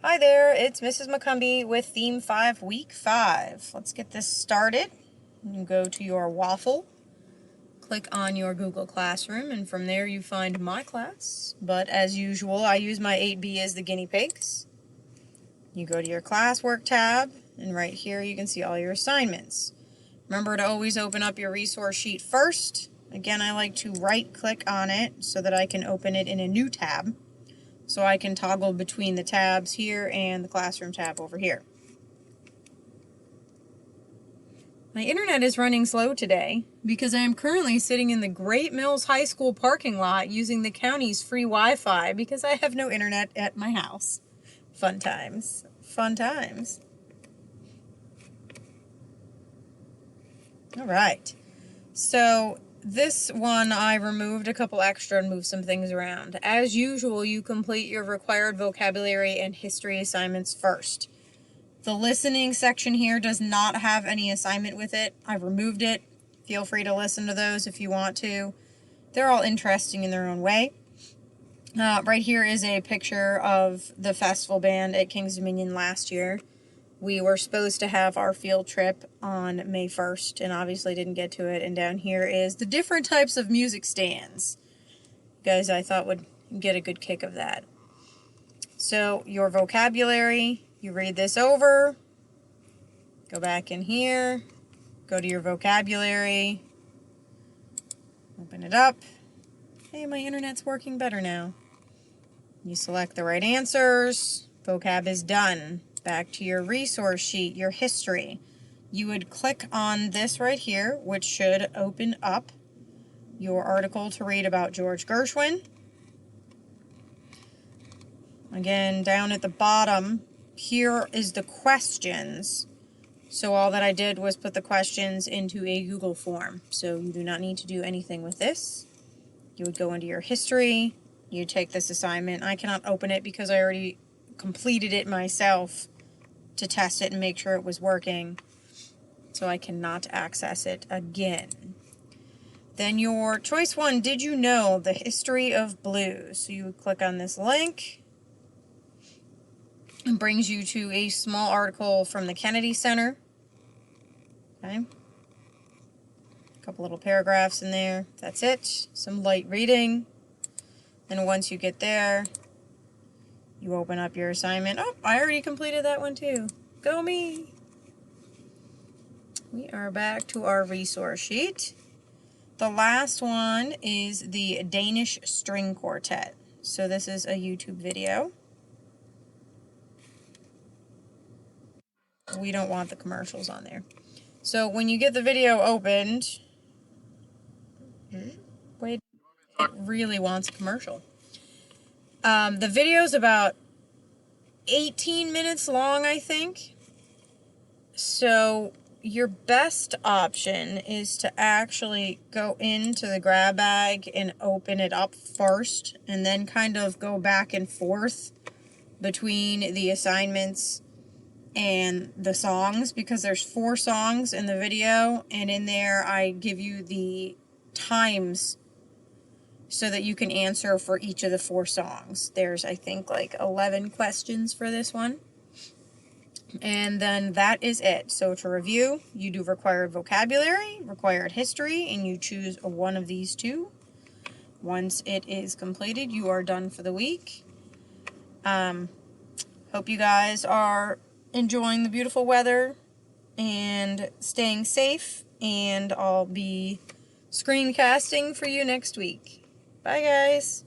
Hi there, it's Mrs. McCumbee with Theme 5, Week 5. Let's get this started. You go to your waffle, click on your Google Classroom, and from there you find my class. But as usual, I use my 8B as the guinea pigs. You go to your classwork tab, and right here you can see all your assignments. Remember to always open up your resource sheet first. Again, I like to right-click on it so that I can open it in a new tab. So I can toggle between the tabs here and the classroom tab over here. My internet is running slow today because I am currently sitting in the Great Mills High School parking lot using the county's free Wi-Fi because I have no internet at my house. Fun times. Fun times. All right. So this one I removed a couple extra and moved some things around. As usual, you complete your required vocabulary and history assignments first. The listening section here does not have any assignment with it. I've removed it. Feel free to listen to those if you want to. They're all interesting in their own way. Right here is a picture of the festival band at Kings Dominion last year. We were supposed to have our field trip on May 1st and obviously didn't get to it. And down here is the different types of music stands. Guys, I thought would get a good kick of that. So your vocabulary, you read this over, go back in here, go to your vocabulary, open it up. Hey, my internet's working better now. You select the right answers, vocab is done. Back to your resource sheet, your history. You would click on this right here, which should open up your article to read about George Gershwin. Again, down at the bottom, here is the questions. So all that I did was put the questions into a Google form. So you do not need to do anything with this. You would go into your history, you take this assignment. I cannot open it because I already completed it myself to test it and make sure it was working. So I cannot access it again. Then your choice one, did you know the history of blues? So you would click on this link. It brings you to a small article from the Kennedy Center. Okay. A couple little paragraphs in there. That's it. Some light reading. And once you get there, you open up your assignment. Oh, I already completed that one too. Go me! We are back to our resource sheet. The last one is the Danish String Quartet. So this is a YouTube video. We don't want the commercials on there. So when you get the video opened, wait, it really wants a commercial. The video's about 18 minutes long, I think. So your best option is to actually go into the grab bag and open it up first, and then kind of go back and forth between the assignments and the songs, because there's 4 songs in the video, and in there I give you the times so that you can answer for each of the 4 songs. There's, I think, like 11 questions for this one. And then that is it. So to review, you do required vocabulary, required history, and you choose one of these 2. Once it is completed, you are done for the week. Hope you guys are enjoying the beautiful weather and staying safe, and I'll be screencasting for you next week. Bye, guys.